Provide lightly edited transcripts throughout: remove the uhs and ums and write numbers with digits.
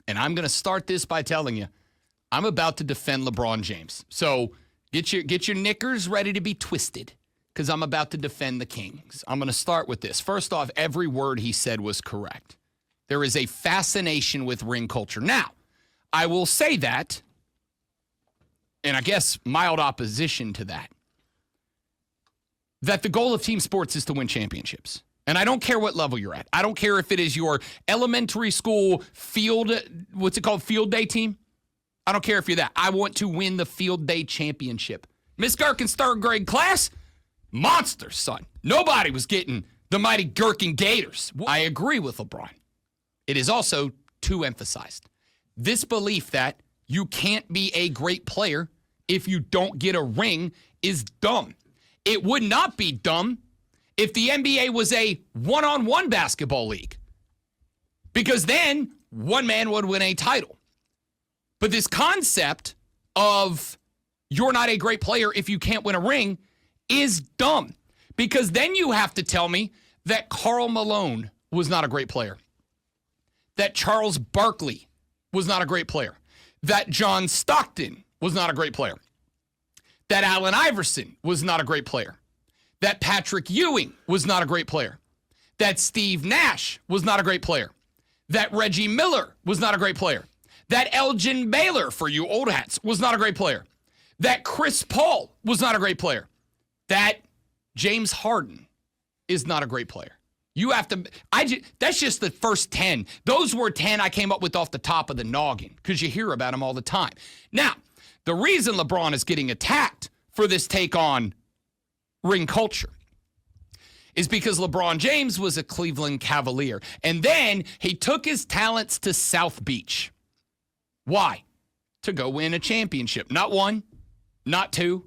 And I'm going to start this by telling you, I'm about to defend LeBron James. So get your knickers ready to be twisted because I'm about to defend the Kings. I'm going to start with this. First off, every word he said was correct. There is a fascination with ring culture. Now, I will say that, and I guess mild opposition to that the goal of team sports is to win championships. And I don't care what level you're at. I don't care if it is your elementary school field day team. I don't care if you're that. I want to win the field day championship. Miss Gherkin's third grade class, monster, son. Nobody was getting the mighty Gherkin Gators. I agree with LeBron. It is also too emphasized. This belief that you can't be a great player if you don't get a ring is dumb. It would not be dumb if the NBA was a one-on-one basketball league, because then one man would win a title. But this concept of you're not a great player if you can't win a ring is dumb, because then you have to tell me that Karl Malone was not a great player, that Charles Barkley was not a great player, that John Stockton was not a great player, that Allen Iverson was not a great player, that Patrick Ewing was not a great player, that Steve Nash was not a great player, that Reggie Miller was not a great player, that Elgin Baylor, for you old hats, was not a great player, that Chris Paul was not a great player, that James Harden is not a great player. You have to, that's just the first 10. Those were 10 I came up with off the top of the noggin because you hear about them all the time. Now, the reason LeBron is getting attacked for this take on ring culture is because LeBron James was a Cleveland Cavalier. And then he took his talents to South Beach. Why? To go win a championship. Not one, not two,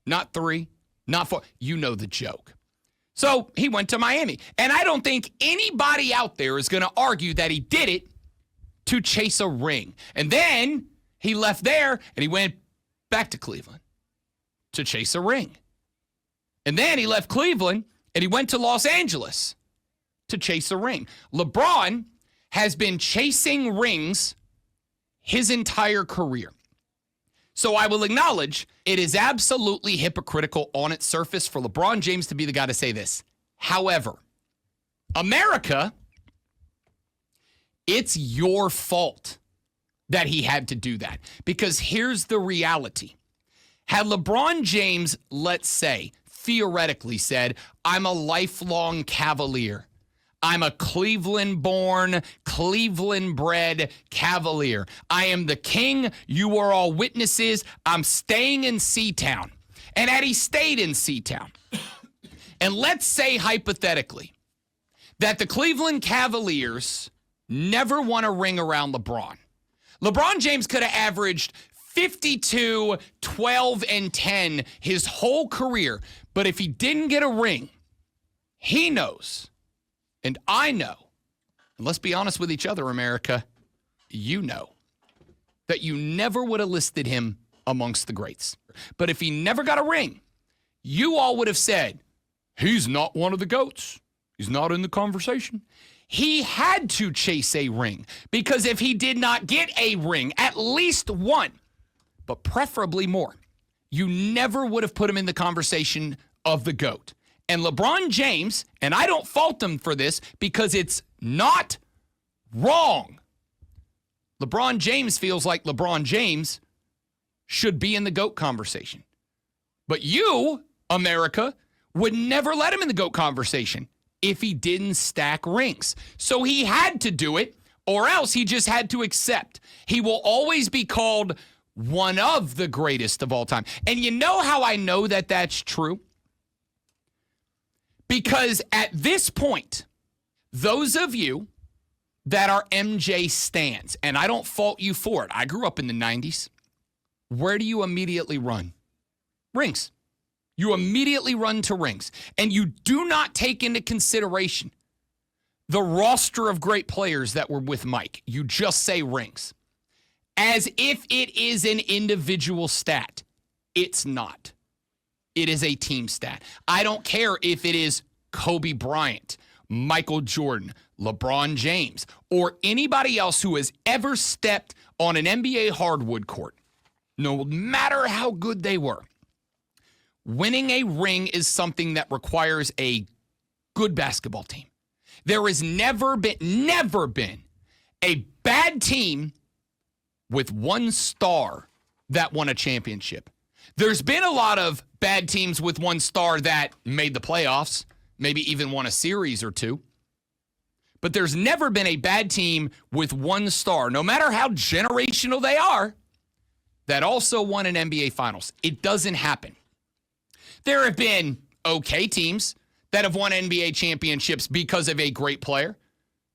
not three, not four. You know the joke. So he went to Miami. And I don't think anybody out there is going to argue that he did it to chase a ring. And then he left there and he went back to Cleveland to chase a ring. And then he left Cleveland and he went to Los Angeles to chase a ring. LeBron has been chasing rings his entire career. So I will acknowledge it is absolutely hypocritical on its surface for LeBron James to be the guy to say this. However, America, it's your fault that he had to do that. Because here's the reality. Had LeBron James, let's say, theoretically said, I'm a lifelong Cavalier. I'm a Cleveland-born, Cleveland-bred Cavalier. I am the king. You are all witnesses. I'm staying in C-Town. And had he stayed in C-Town, and let's say hypothetically that the Cleveland Cavaliers never won a ring around LeBron. LeBron James could have averaged 52, 12, and 10 his whole career. But if he didn't get a ring, he knows, and I know, and let's be honest with each other, America, you know, that you never would have listed him amongst the greats. But if he never got a ring, you all would have said, he's not one of the GOATs. He's not in the conversation. He had to chase a ring because if he did not get a ring, at least one, but preferably more, you never would have put him in the conversation of the GOAT. And LeBron James, and I don't fault him for this because it's not wrong. LeBron James feels like LeBron James should be in the GOAT conversation. But you, America, would never let him in the GOAT conversation if he didn't stack rings. So he had to do it, or else he just had to accept. He will always be called one of the greatest of all time. And you know how I know that that's true? Because at this point, those of you that are MJ stans, and I don't fault you for it. I grew up in the 90s. Where do you immediately run? Rings. You immediately run to rings. And you do not take into consideration the roster of great players that were with Mike. You just say rings. As if it is an individual stat. It's not. It is a team stat. I don't care if it is Kobe Bryant, Michael Jordan, LeBron James, or anybody else who has ever stepped on an NBA hardwood court, no matter how good they were, winning a ring is something that requires a good basketball team. There has never been a bad team with one star that won a championship. There's been a lot of bad teams with one star that made the playoffs, maybe even won a series or two. But there's never been a bad team with one star, no matter how generational they are, that also won an NBA Finals. It doesn't happen. There have been okay teams that have won NBA championships because of a great player.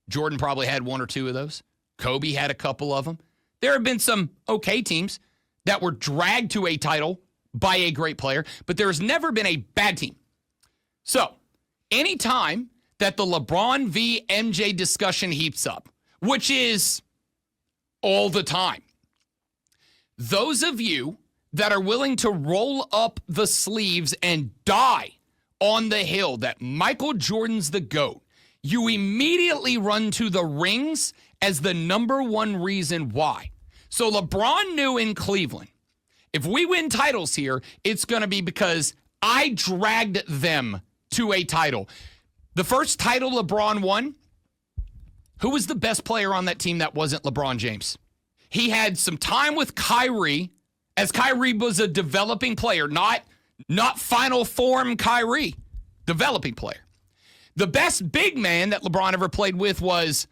Jordan probably had one or two of those. Kobe had a couple of them. There have been some okay teams that were dragged to a title by a great player, but there's never been a bad team. So, anytime that the LeBron v. MJ discussion heaps up, which is all the time, those of you that are willing to roll up the sleeves and die on the hill that Michael Jordan's the GOAT, you immediately run to the rings as the number one reason why. So LeBron knew in Cleveland, if we win titles here, it's going to be because I dragged them to a title. The first title LeBron won, who was the best player on that team that wasn't LeBron James? He had some time with Kyrie, as Kyrie was a developing player, not final form Kyrie, developing player. The best big man that LeBron ever played with was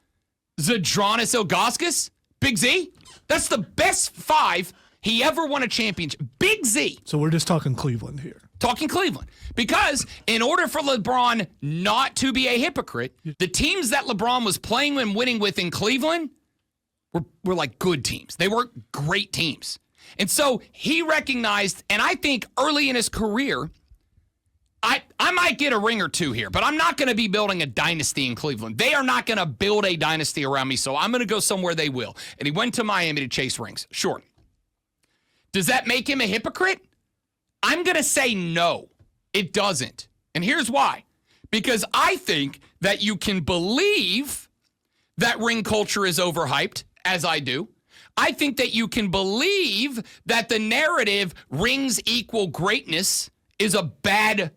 Zydrunas Ilgauskas, Big Z. That's the best five he ever won a championship. Big Z. So we're just talking Cleveland here. Talking Cleveland. Because in order for LeBron not to be a hypocrite, the teams that LeBron was playing and winning with in Cleveland were like good teams. They weren't great teams. And so he recognized, and I think early in his career, I might get a ring or two here, but I'm not going to be building a dynasty in Cleveland. They are not going to build a dynasty around me, so I'm going to go somewhere they will. And he went to Miami to chase rings. Sure. Does that make him a hypocrite? I'm going to say no, it doesn't. And here's why. Because I think that you can believe that ring culture is overhyped, as I do. I think that you can believe that the narrative rings equal greatness is a bad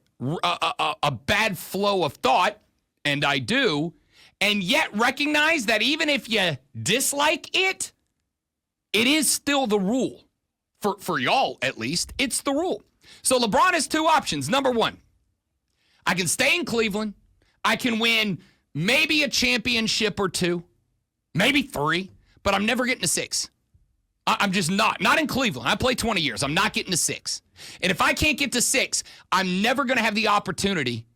flow of thought, and I do, and yet recognize that even if you dislike it, it is still the rule. For y'all, at least, it's the rule. So LeBron has two options. Number one, I can stay in Cleveland. I can win maybe a championship or two, maybe three, but I'm never getting to six. I'm just not in Cleveland. I played 20 years. I'm not getting to six. And if I can't get to six, I'm never going to have the opportunity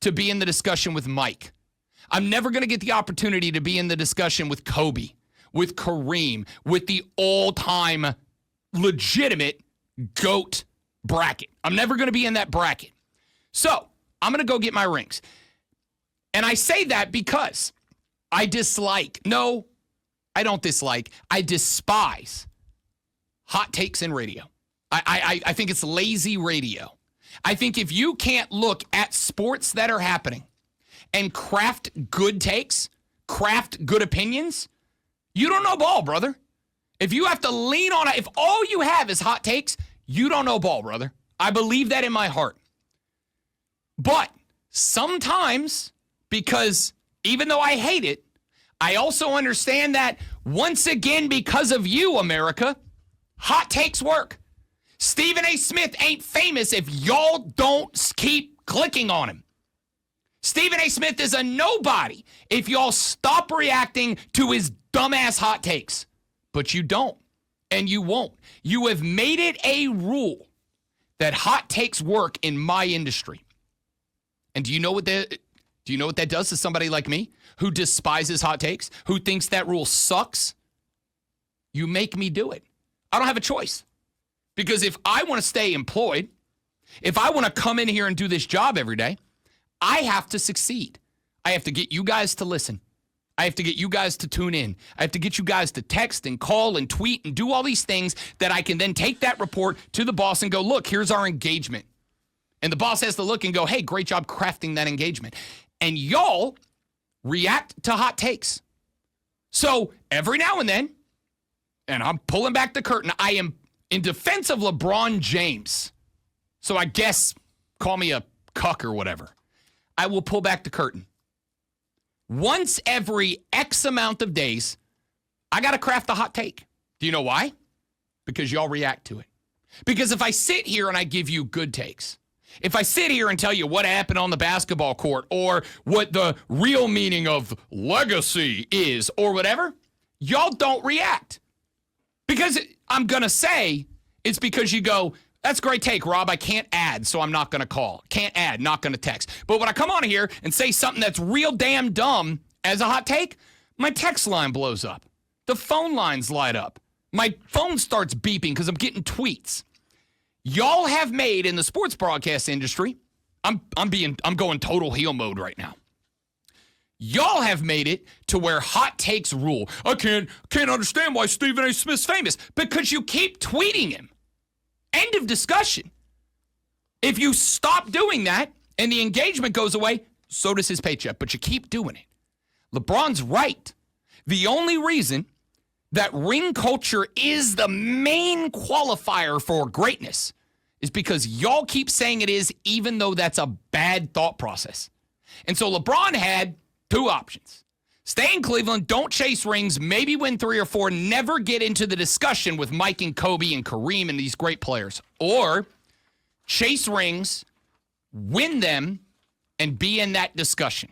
to be in the discussion with Mike. I'm never going to get the opportunity to be in the discussion with Kobe, with Kareem, with the all-time legitimate GOAT bracket. I'm never going to be in that bracket. So I'm going to go get my rings. And I say that because I dislike, no, I don't dislike, I despise hot takes in radio. I think it's lazy radio. I think if you can't look at sports that are happening and craft good takes, craft good opinions, you don't know ball, brother. If you have to lean on it, if all you have is hot takes, you don't know ball, brother. I believe that in my heart. But sometimes, because even though I hate it, I also understand that once again, because of you, America, hot takes work. Stephen A. Smith ain't famous if y'all don't keep clicking on him. Stephen A. Smith is a nobody if y'all stop reacting to his dumbass hot takes. But you don't, and you won't. You have made it a rule that hot takes work in my industry. And do you know what that does to somebody like me who despises hot takes, who thinks that rule sucks? You make me do it. I don't have a choice. Because if I want to stay employed, if I want to come in here and do this job every day, I have to succeed. I have to get you guys to listen. I have to get you guys to tune in. I have to get you guys to text and call and tweet and do all these things that I can then take that report to the boss and go, look, here's our engagement. And the boss has to look and go, hey, great job crafting that engagement. And y'all react to hot takes. So every now and then, and I'm pulling back the curtain, I am in defense of LeBron James. So I guess call me a cuck or whatever. I will pull back the curtain. Once every X amount of days, I got to craft a hot take. Do you know why? Because y'all react to it. Because if I sit here and I give you good takes, if I sit here and tell you what happened on the basketball court or what the real meaning of legacy is or whatever, y'all don't react. Because I'm going to say it's because you go, that's a great take, Rob. I can't add, so I'm not going to call. Can't add, not going to text. But when I come on here and say something that's real damn dumb as a hot take, my text line blows up. The phone lines light up. My phone starts beeping because I'm getting tweets. Y'all have made in the sports broadcast industry, I'm going total heel mode right now. Y'all have made it to where hot takes rule. I can't understand why Stephen A. Smith's famous. Because you keep tweeting him. End of discussion. If you stop doing that and the engagement goes away, so does his paycheck, but you keep doing it. LeBron's right. The only reason that ring culture is the main qualifier for greatness is because y'all keep saying it is, even though that's a bad thought process. And so LeBron had two options. Stay in Cleveland, don't chase rings, maybe win 3 or 4, never get into the discussion with Mike and Kobe and Kareem and these great players. Or chase rings, win them, and be in that discussion.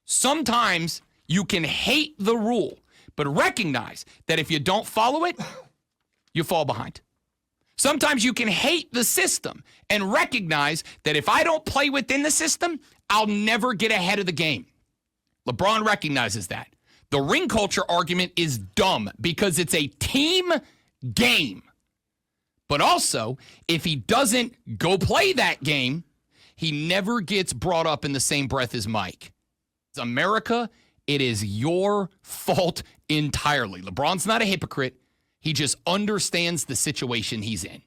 Sometimes you can hate the rule, but recognize that if you don't follow it, you fall behind. Sometimes you can hate the system and recognize that if I don't play within the system, I'll never get ahead of the game. LeBron recognizes that. The ring culture argument is dumb because it's a team game. But also, if he doesn't go play that game, he never gets brought up in the same breath as Mike. America, it is your fault entirely. LeBron's not a hypocrite. He just understands the situation he's in.